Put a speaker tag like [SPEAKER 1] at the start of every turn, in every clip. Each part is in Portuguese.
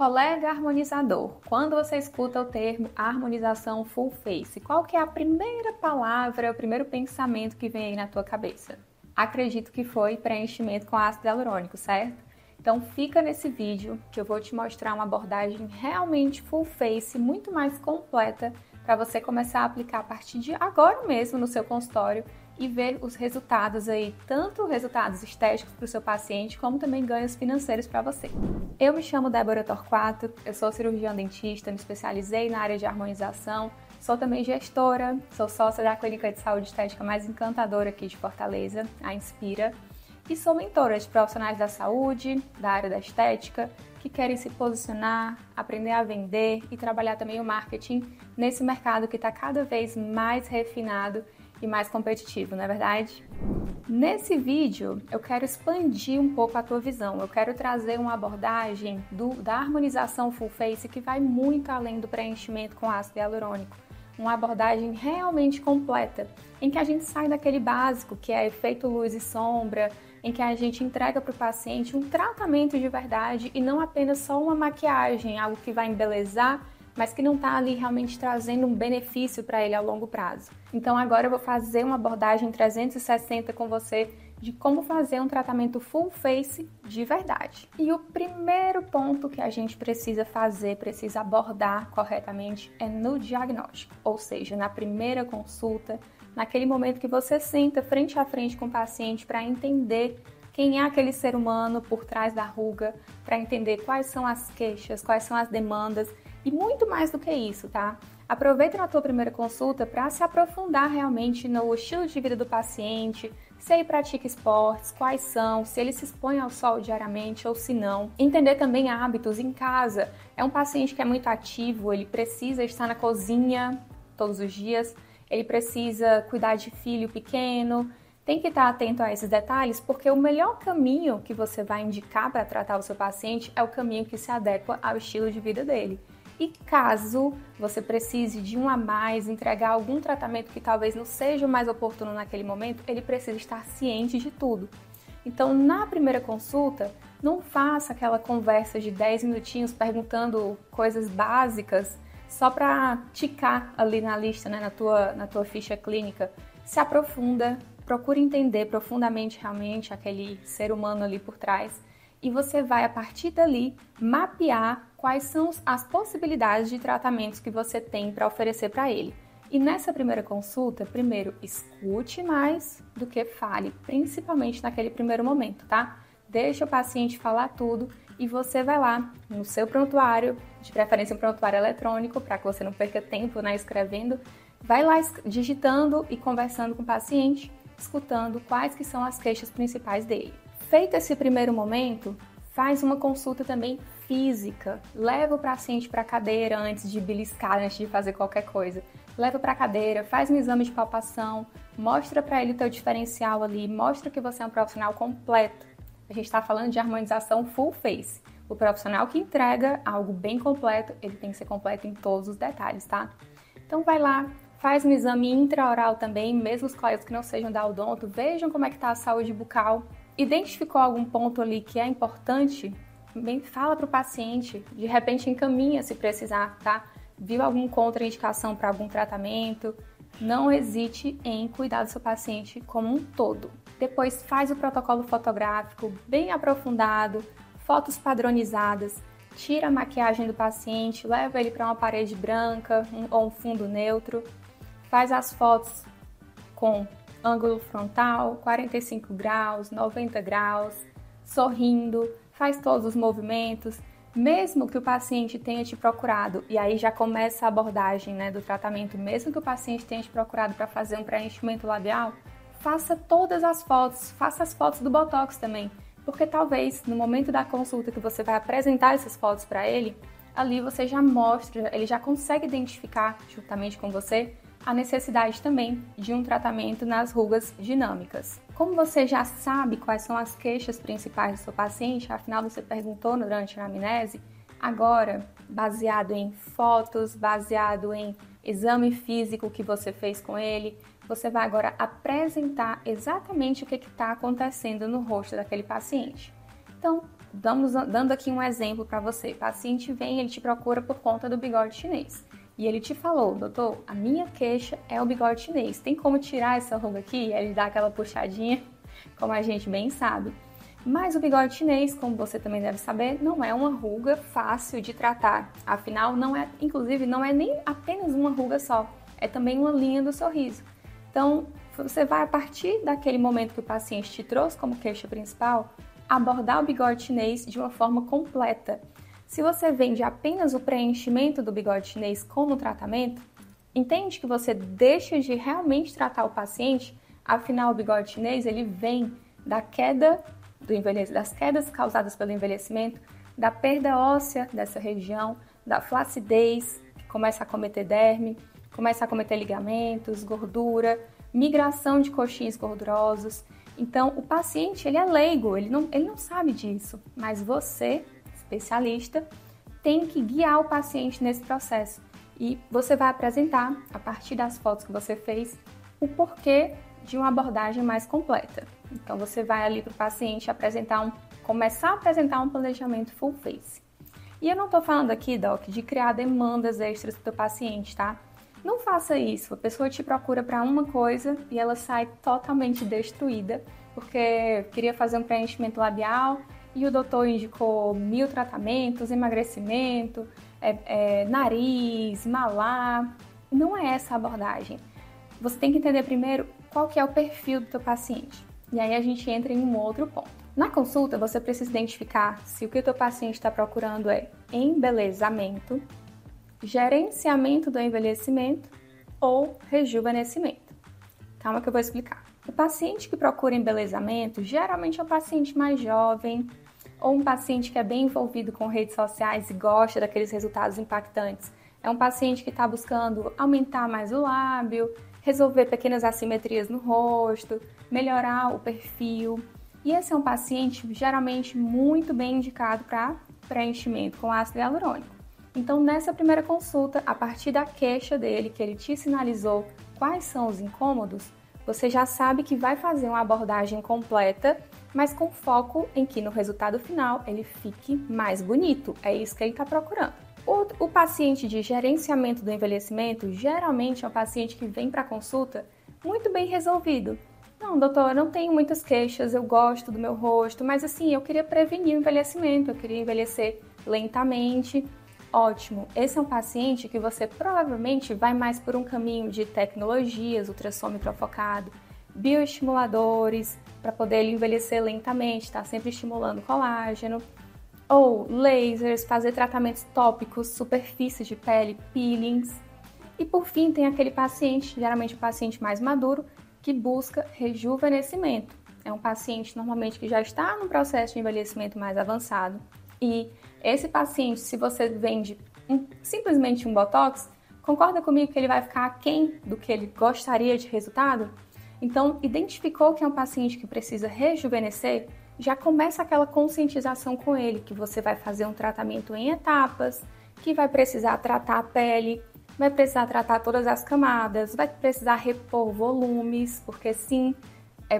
[SPEAKER 1] Colega harmonizador, quando você escuta o termo harmonização full face, qual que é a primeira palavra, o primeiro pensamento que vem aí na tua cabeça? Acredito que foi preenchimento com ácido hialurônico, certo? Então fica nesse vídeo que eu vou te mostrar uma abordagem realmente full face, muito mais completa, para você começar a aplicar a partir de agora mesmo no seu consultório e ver os resultados aí, tanto resultados estéticos para o seu paciente, como também ganhos financeiros para você. Eu me chamo Débora Torquato, eu sou cirurgiã dentista, me especializei na área de harmonização, sou também gestora, sou sócia da clínica de saúde estética mais encantadora aqui de Fortaleza, a Inspira, e sou mentora de profissionais da saúde, da área da estética, que querem se posicionar, aprender a vender e trabalhar também o marketing nesse mercado que está cada vez mais refinado e mais competitivo, não é verdade? Nesse vídeo, eu quero expandir um pouco a tua visão. Eu quero trazer uma abordagem da harmonização full face que vai muito além do preenchimento com ácido hialurônico. Uma abordagem realmente completa, em que a gente sai daquele básico, que é efeito luz e sombra, em que a gente entrega para o paciente um tratamento de verdade e não apenas só uma maquiagem, algo que vai embelezar, mas que não está ali realmente trazendo um benefício para ele a longo prazo. Então agora eu vou fazer uma abordagem 360 com você de como fazer um tratamento full face de verdade. E o primeiro ponto que a gente precisa fazer, precisa abordar corretamente é no diagnóstico, ou seja, na primeira consulta, naquele momento que você senta frente a frente com o paciente para entender quem é aquele ser humano por trás da ruga, para entender quais são as queixas, quais são as demandas, e muito mais do que isso, tá? Aproveita na tua primeira consulta para se aprofundar realmente no estilo de vida do paciente, se ele pratica esportes, quais são, se ele se expõe ao sol diariamente ou se não. Entender também hábitos em casa. É um paciente que é muito ativo, ele precisa estar na cozinha todos os dias, ele precisa cuidar de filho pequeno. Tem que estar atento a esses detalhes, porque o melhor caminho que você vai indicar para tratar o seu paciente é o caminho que se adequa ao estilo de vida dele. E caso você precise de um a mais, entregar algum tratamento que talvez não seja o mais oportuno naquele momento, ele precisa estar ciente de tudo. Então, na primeira consulta, não faça aquela conversa de 10 minutinhos perguntando coisas básicas só para ticar ali na lista, né, na tua ficha clínica. Se aprofunda, procure entender profundamente realmente aquele ser humano ali por trás e você vai, a partir dali, mapear quais são as possibilidades de tratamentos que você tem para oferecer para ele. E nessa primeira consulta, primeiro, escute mais do que fale, principalmente naquele primeiro momento, tá? Deixa o paciente falar tudo e você vai lá no seu prontuário, de preferência um prontuário eletrônico, para que você não perca tempo, né, escrevendo, vai lá digitando e conversando com o paciente, escutando quais que são as queixas principais dele. Feito esse primeiro momento, faz uma consulta também física. Leva o paciente para a cadeira antes de beliscar, antes de fazer qualquer coisa. Leva para a cadeira, faz um exame de palpação, mostra para ele o teu diferencial ali, mostra que você é um profissional completo. A gente está falando de harmonização full face. O profissional que entrega algo bem completo, ele tem que ser completo em todos os detalhes, tá? Então vai lá, faz um exame intraoral também, mesmo os colegas que não sejam da odonto, vejam como é que está a saúde bucal. Identificou algum ponto ali que é importante? Bem, fala para o paciente, de repente encaminha se precisar, tá? Viu alguma contraindicação para algum tratamento? Não hesite em cuidar do seu paciente como um todo. Depois faz o protocolo fotográfico bem aprofundado, fotos padronizadas, tira a maquiagem do paciente, leva ele para uma parede branca ou um fundo neutro, faz as fotos com ângulo frontal, 45 graus, 90 graus, sorrindo, faz todos os movimentos, mesmo que o paciente tenha te procurado, e aí já começa a abordagem, né, do tratamento, mesmo que o paciente tenha te procurado para fazer um preenchimento labial, faça todas as fotos, faça as fotos do Botox também, porque talvez no momento da consulta que você vai apresentar essas fotos para ele, ali você já mostra, ele já consegue identificar juntamente com você a necessidade também de um tratamento nas rugas dinâmicas. Como você já sabe quais são as queixas principais do seu paciente, afinal você perguntou durante a anamnese, agora, baseado em fotos, baseado em exame físico que você fez com ele, você vai agora apresentar exatamente o que está acontecendo no rosto daquele paciente. Então, Dando aqui um exemplo para você. O paciente vem, ele te procura por conta do bigode chinês. E ele te falou, doutor, a minha queixa é o bigode chinês. Tem como tirar essa ruga aqui? E ele dá aquela puxadinha, como a gente bem sabe. Mas o bigode chinês, como você também deve saber, não é uma ruga fácil de tratar. Afinal, inclusive, não é nem apenas uma ruga só. É também uma linha do sorriso. Então, você vai, a partir daquele momento que o paciente te trouxe como queixa principal, abordar o bigode chinês de uma forma completa. Se você vende apenas o preenchimento do bigode chinês como tratamento, entende que você deixa de realmente tratar o paciente, afinal o bigode chinês ele vem das quedas causadas pelo envelhecimento, da perda óssea dessa região, da flacidez, que começa a acometer derme, começa a acometer ligamentos, gordura, migração de coxins gordurosos. Então, o paciente ele é leigo, ele não sabe disso, mas você, especialista, tem que guiar o paciente nesse processo. E você vai apresentar, a partir das fotos que você fez, o porquê de uma abordagem mais completa. Então, você vai ali para o paciente começar a apresentar um planejamento full face. E eu não estou falando aqui, Doc, de criar demandas extras para o paciente, tá? Não faça isso. A pessoa te procura para uma coisa e ela sai totalmente destruída, porque queria fazer um preenchimento labial e o doutor indicou 1000 tratamentos, emagrecimento, nariz, malar. Não é essa a abordagem. Você tem que entender primeiro qual que é o perfil do teu paciente. E aí a gente entra em um outro ponto. Na consulta, você precisa identificar se o que o teu paciente está procurando é embelezamento, gerenciamento do envelhecimento ou rejuvenescimento. Calma que eu vou explicar. O paciente que procura embelezamento geralmente é um paciente mais jovem ou um paciente que é bem envolvido com redes sociais e gosta daqueles resultados impactantes. É um paciente que está buscando aumentar mais o lábio, resolver pequenas assimetrias no rosto, melhorar o perfil. E esse é um paciente geralmente muito bem indicado para preenchimento com ácido hialurônico. Então, nessa primeira consulta, a partir da queixa dele, que ele te sinalizou quais são os incômodos, você já sabe que vai fazer uma abordagem completa, mas com foco em que no resultado final ele fique mais bonito. É isso que ele está procurando. O paciente de gerenciamento do envelhecimento geralmente é um paciente que vem para a consulta muito bem resolvido. Não, doutor, eu não tenho muitas queixas, eu gosto do meu rosto, mas assim, eu queria prevenir o envelhecimento, eu queria envelhecer lentamente. Ótimo, esse é um paciente que você provavelmente vai mais por um caminho de tecnologias, ultrassom microfocado, bioestimuladores, para poder ele envelhecer lentamente, tá sempre estimulando colágeno, ou lasers, fazer tratamentos tópicos, superfícies de pele, peelings. E por fim tem aquele paciente, geralmente o paciente mais maduro, que busca rejuvenescimento. É um paciente normalmente que já está no processo de envelhecimento mais avançado. E esse paciente, se você vende simplesmente um Botox, concorda comigo que ele vai ficar aquém do que ele gostaria de resultado? Então, identificou que é um paciente que precisa rejuvenescer, já começa aquela conscientização com ele, que você vai fazer um tratamento em etapas, que vai precisar tratar a pele, vai precisar tratar todas as camadas, vai precisar repor volumes, porque sim,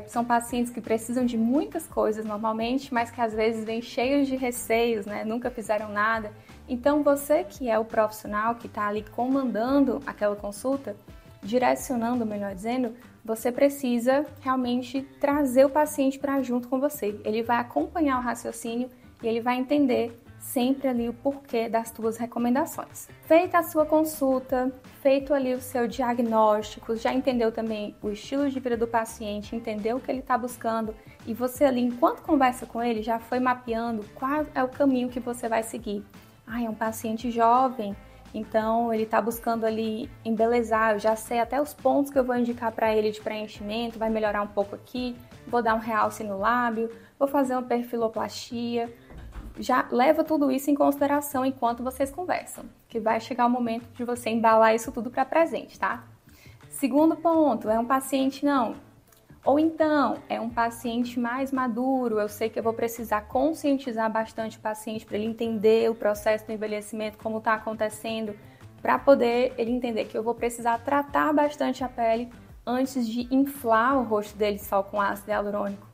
[SPEAKER 1] são pacientes que precisam de muitas coisas normalmente, mas que às vezes vêm cheios de receios, né? Nunca fizeram nada. Então você que é o profissional que está ali comandando aquela consulta, direcionando, melhor dizendo, você precisa realmente trazer o paciente para junto com você. Ele vai acompanhar o raciocínio e ele vai entender sempre ali o porquê das tuas recomendações. Feita a sua consulta, feito ali o seu diagnóstico, já entendeu também o estilo de vida do paciente, entendeu o que ele está buscando e você ali, enquanto conversa com ele, já foi mapeando qual é o caminho que você vai seguir. É um paciente jovem, então ele está buscando ali embelezar, eu já sei até os pontos que eu vou indicar para ele de preenchimento, vai melhorar um pouco aqui, vou dar um realce no lábio, vou fazer uma perfiloplastia. Já leva tudo isso em consideração enquanto vocês conversam, que vai chegar o momento de você embalar isso tudo para presente, tá? Segundo ponto, é um paciente ou então é um paciente mais maduro, eu sei que eu vou precisar conscientizar bastante o paciente para ele entender o processo do envelhecimento, como está acontecendo, para poder ele entender que eu vou precisar tratar bastante a pele antes de inflar o rosto dele só com ácido hialurônico.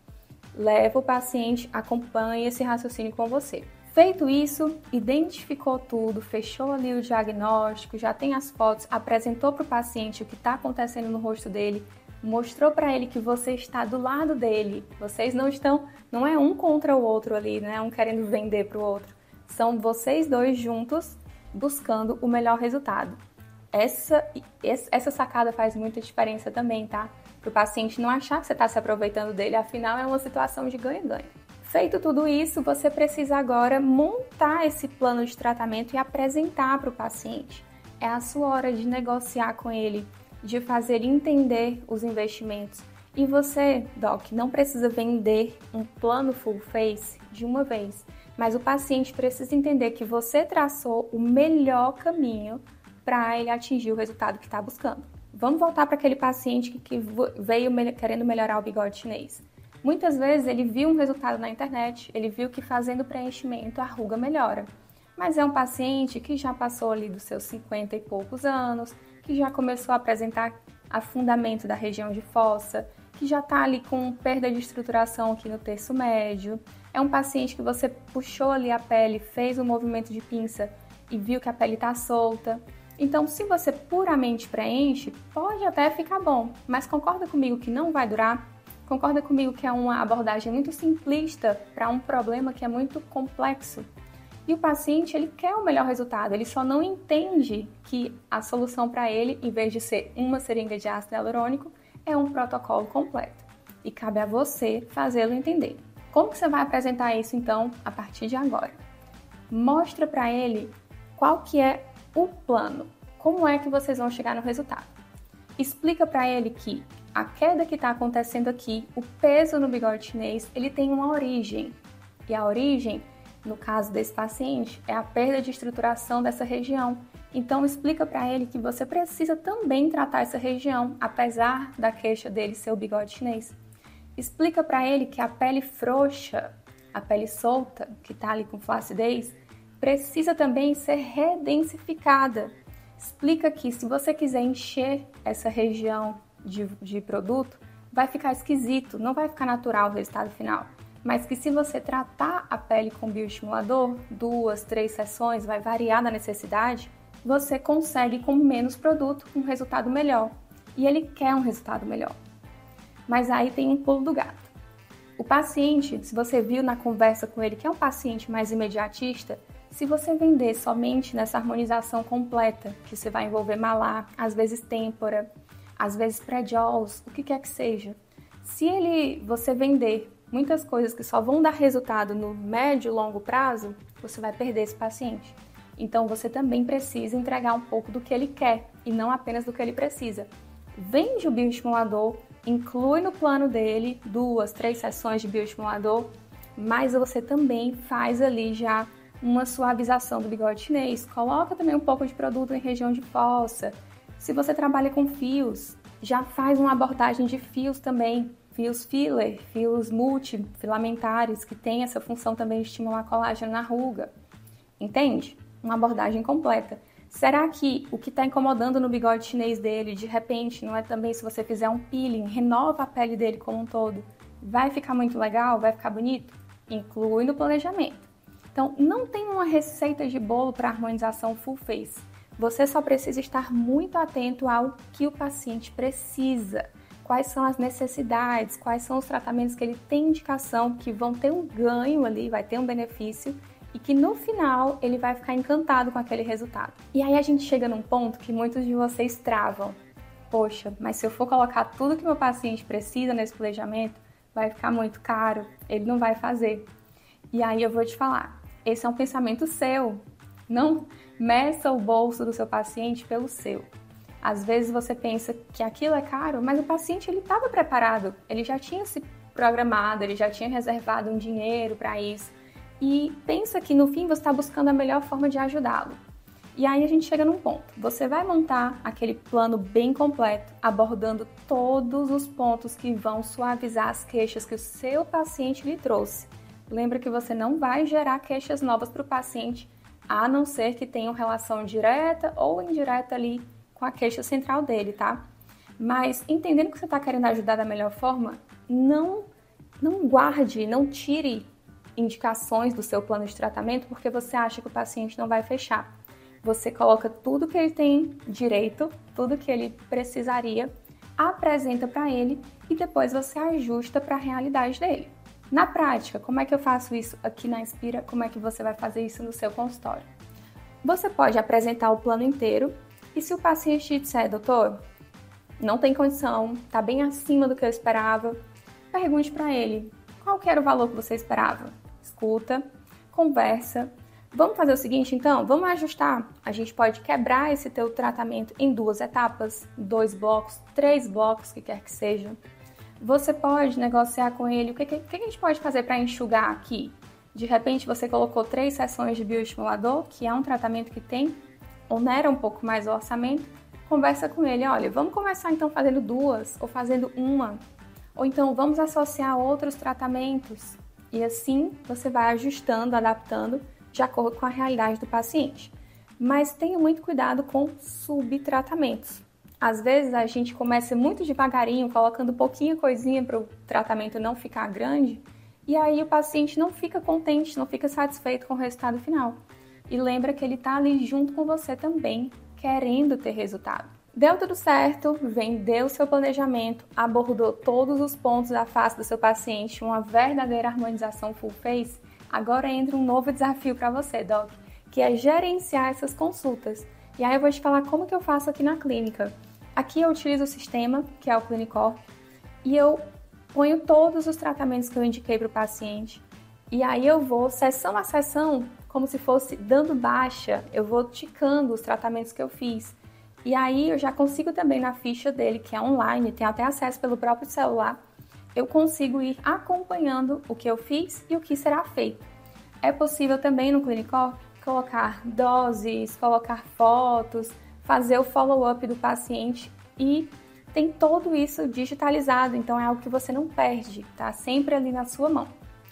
[SPEAKER 1] leva o paciente, acompanha esse raciocínio com você. Feito isso, identificou tudo, fechou ali o diagnóstico, já tem as fotos, apresentou para o paciente o que está acontecendo no rosto dele, mostrou para ele que você está do lado dele. Vocês não é um contra o outro ali, né? Um querendo vender para o outro. São vocês dois juntos buscando o melhor resultado. Essa sacada faz muita diferença também, tá? Para o paciente não achar que você está se aproveitando dele, afinal é uma situação de ganha-ganha. Feito tudo isso, você precisa agora montar esse plano de tratamento e apresentar para o paciente. É a sua hora de negociar com ele, de fazer entender os investimentos. E você, Doc, não precisa vender um plano full face de uma vez, mas o paciente precisa entender que você traçou o melhor caminho para ele atingir o resultado que está buscando. Vamos voltar para aquele paciente que veio querendo melhorar o bigode chinês. Muitas vezes ele viu um resultado na internet, ele viu que fazendo preenchimento a ruga melhora. Mas é um paciente que já passou ali dos seus 50 e poucos anos, que já começou a apresentar afundamento da região de fossa, que já está ali com perda de estruturação aqui no terço médio. É um paciente que você puxou ali a pele, fez um movimento de pinça e viu que a pele está solta. Então, se você puramente preenche, pode até ficar bom, mas concorda comigo que não vai durar? Concorda comigo que é uma abordagem muito simplista para um problema que é muito complexo? E o paciente, ele quer o melhor resultado, ele só não entende que a solução para ele, em vez de ser uma seringa de ácido hialurônico, é um protocolo completo. E cabe a você fazê-lo entender. Como que você vai apresentar isso, então, a partir de agora? Mostra para ele qual que é o plano, como é que vocês vão chegar no resultado. Explica para ele que a queda que está acontecendo aqui, o peso no bigode chinês, ele tem uma origem. E a origem, no caso desse paciente, é a perda de estruturação dessa região. Então explica para ele que você precisa também tratar essa região, apesar da queixa dele ser o bigode chinês. Explica para ele que a pele frouxa, a pele solta, que está ali com flacidez, precisa também ser redensificada. Explica que se você quiser encher essa região de produto, vai ficar esquisito, não vai ficar natural o resultado final. Mas que se você tratar a pele com bioestimulador, 2, 3 sessões, vai variar da necessidade, você consegue com menos produto um resultado melhor. E ele quer um resultado melhor. Mas aí tem um pulo do gato. O paciente, se você viu na conversa com ele que é um paciente mais imediatista, se você vender somente nessa harmonização completa, que você vai envolver malar, às vezes têmpora, às vezes pré-jaws, o que quer que seja, se você vender muitas coisas que só vão dar resultado no médio e longo prazo, você vai perder esse paciente. Então você também precisa entregar um pouco do que ele quer e não apenas do que ele precisa. Vende o bioestimulador, inclui no plano dele 2, 3 sessões de bioestimulador, mas você também faz ali já uma suavização do bigode chinês, coloca também um pouco de produto em região de fossa. Se você trabalha com fios, já faz uma abordagem de fios também, fios filler, fios multifilamentares, que tem essa função também de estimular colágeno na ruga. Entende? Uma abordagem completa. Será que o que está incomodando no bigode chinês dele, de repente, não é também se você fizer um peeling, renova a pele dele como um todo? Vai ficar muito legal? Vai ficar bonito? Inclui no planejamento. Então, não tem uma receita de bolo para harmonização full face. Você só precisa estar muito atento ao que o paciente precisa, quais são as necessidades, quais são os tratamentos que ele tem indicação, que vão ter um ganho ali, vai ter um benefício e que no final ele vai ficar encantado com aquele resultado. E aí a gente chega num ponto que muitos de vocês travam. Poxa, mas se eu for colocar tudo que meu paciente precisa nesse planejamento, vai ficar muito caro, ele não vai fazer. E aí eu vou te falar, esse é um pensamento seu. Não meça o bolso do seu paciente pelo seu. Às vezes você pensa que aquilo é caro, mas o paciente ele estava preparado, ele já tinha se programado, ele já tinha reservado um dinheiro para isso. E pensa que no fim você está buscando a melhor forma de ajudá-lo. E aí a gente chega num ponto. Você vai montar aquele plano bem completo, abordando todos os pontos que vão suavizar as queixas que o seu paciente lhe trouxe. Lembra que você não vai gerar queixas novas para o paciente, a não ser que tenham relação direta ou indireta ali com a queixa central dele, tá? Mas entendendo que você está querendo ajudar da melhor forma, não Não guarde, não tire indicações do seu plano de tratamento porque você acha que o paciente não vai fechar. Você coloca tudo que ele tem direito, tudo que ele precisaria, apresenta para ele e depois você ajusta para a realidade dele. Na prática, como é que eu faço isso aqui na Inspira? Como é que você vai fazer isso no seu consultório? Você pode apresentar o plano inteiro e se o paciente te disser, doutor, não tem condição, está bem acima do que eu esperava, pergunte para ele, qual que era o valor que você esperava? Escuta, conversa. Vamos fazer o seguinte então? Vamos ajustar. A gente pode quebrar esse teu tratamento em 2 etapas, 2 blocos, 3 blocos, que quer que seja. Você pode negociar com ele o que a gente pode fazer para enxugar aqui. De repente você colocou 3 sessões de bioestimulador, que é um tratamento que onera um pouco mais o orçamento. Conversa com ele, olha, vamos começar então fazendo 2 ou fazendo 1. Ou então vamos associar outros tratamentos. E assim você vai ajustando, adaptando de acordo com a realidade do paciente. Mas tenha muito cuidado com subtratamentos. Às vezes a gente começa muito devagarinho, colocando pouquinha coisinha para o tratamento não ficar grande, e aí o paciente não fica contente, não fica satisfeito com o resultado final. E lembra que ele está ali junto com você também, querendo ter resultado. Deu tudo certo, vendeu o seu planejamento, abordou todos os pontos da face do seu paciente, uma verdadeira harmonização full face. Agora entra um novo desafio para você, Doc, que é gerenciar essas consultas. E aí eu vou te falar como que eu faço aqui na clínica. Aqui eu utilizo o sistema, que é o Clinicorp, e eu ponho todos os tratamentos que eu indiquei para o paciente. E aí eu vou, sessão a sessão, como se fosse dando baixa, eu vou ticando os tratamentos que eu fiz. E aí eu já consigo também na ficha dele, que é online, tem até acesso pelo próprio celular, eu consigo ir acompanhando o que eu fiz e o que será feito. É possível também no Clinicorp colocar doses, colocar fotos, fazer o follow-up do paciente e tem tudo isso digitalizado, então é algo que você não perde, tá sempre ali na sua mão.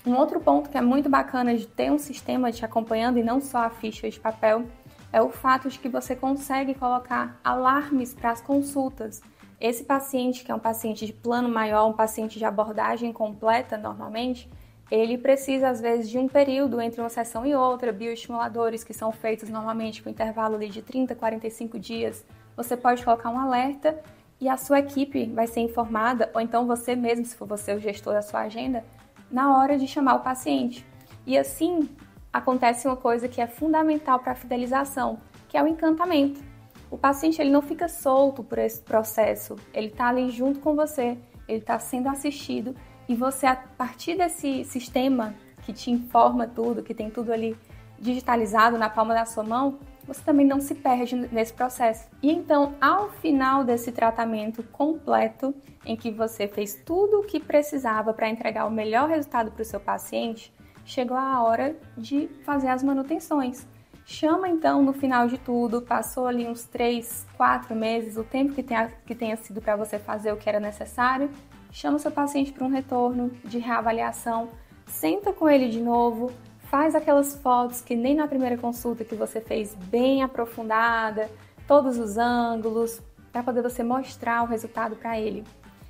[SPEAKER 1] Um outro ponto que é muito bacana de ter um sistema te acompanhando e não só a ficha de papel é o fato de que você consegue colocar alarmes para as consultas. Esse paciente, que é um paciente de plano maior, um paciente de abordagem completa normalmente, ele precisa às vezes de um período entre uma sessão e outra, bioestimuladores que são feitos normalmente com intervalo ali de 30 a 45 dias. Você pode colocar um alerta e a sua equipe vai ser informada, ou então você mesmo, se for você o gestor da sua agenda, na hora de chamar o paciente. E assim acontece uma coisa que é fundamental para a fidelização, que é o encantamento. O paciente ele não fica solto por esse processo, ele está ali junto com você, ele está sendo assistido e você, a partir desse sistema que te informa tudo, que tem tudo ali digitalizado na palma da sua mão, você também não se perde nesse processo. E então, ao final desse tratamento completo, em que você fez tudo o que precisava para entregar o melhor resultado para o seu paciente, chegou a hora de fazer as manutenções. Chama então no final de tudo, passou ali uns 3, 4 meses, o tempo que tenha sido para você fazer o que era necessário, chama o seu paciente para um retorno de reavaliação, senta com ele de novo, faz aquelas fotos que nem na primeira consulta que você fez bem aprofundada, todos os ângulos, para poder você mostrar o resultado para ele.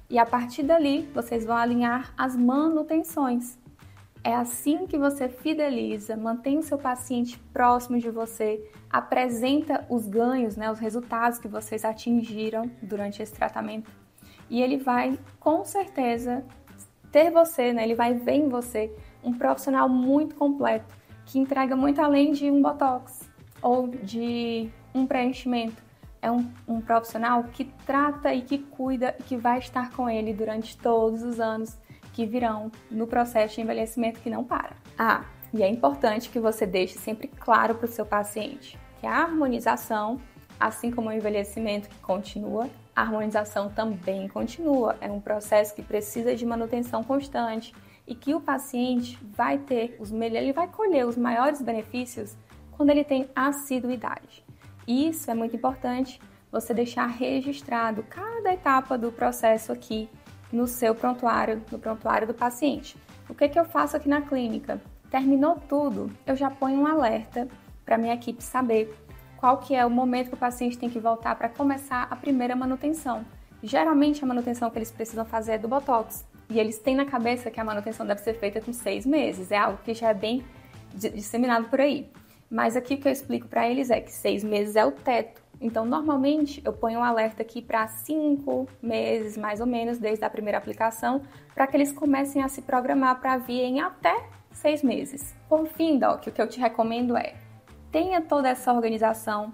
[SPEAKER 1] E a partir dali, vocês vão alinhar as manutenções. É assim que você fideliza, mantém o seu paciente próximo de você, apresenta os ganhos, os resultados que vocês atingiram durante esse tratamento. E ele vai, com certeza, ter você, ele vai ver em você um profissional muito completo, que entrega muito além de um botox ou de um preenchimento. É um profissional que trata e que cuida e que vai estar com ele durante todos os anos que virão no processo de envelhecimento que não para. E é importante que você deixe sempre claro para o seu paciente que a harmonização, assim como o envelhecimento que continua, a harmonização também continua. É um processo que precisa de manutenção constante e que o paciente vai ter ele vai colher os maiores benefícios quando ele tem assiduidade. Isso é muito importante, você deixar registrado cada etapa do processo aqui no seu prontuário, no prontuário do paciente. O que eu faço aqui na clínica? Terminou tudo, eu já ponho um alerta para minha equipe saber qual que é o momento que o paciente tem que voltar para começar a primeira manutenção. Geralmente a manutenção que eles precisam fazer é do Botox, E eles têm na cabeça que a manutenção deve ser feita com 6 meses. É algo que já é bem disseminado por aí. Mas aqui o que eu explico para eles é que 6 meses é o teto. Então, normalmente, eu ponho um alerta aqui para 5 meses, mais ou menos, desde a primeira aplicação, para que eles comecem a se programar para vir em até 6 meses. Por fim, Doc, o que eu te recomendo é tenha toda essa organização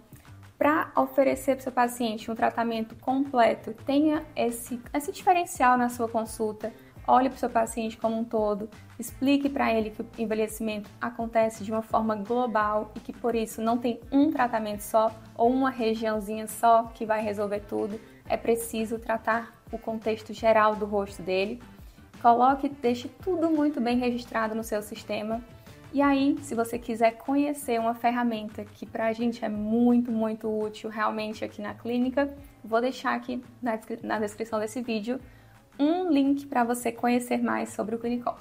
[SPEAKER 1] para oferecer para o seu paciente um tratamento completo, tenha esse diferencial na sua consulta, olhe para o seu paciente como um todo, explique para ele que o envelhecimento acontece de uma forma global e que por isso não tem um tratamento só ou uma regiãozinha só que vai resolver tudo, é preciso tratar o contexto geral do rosto dele. Deixe tudo muito bem registrado no seu sistema. E aí, se você quiser conhecer uma ferramenta que pra gente é muito, muito útil realmente aqui na clínica, vou deixar aqui na descrição desse vídeo um link para você conhecer mais sobre o Clinicol.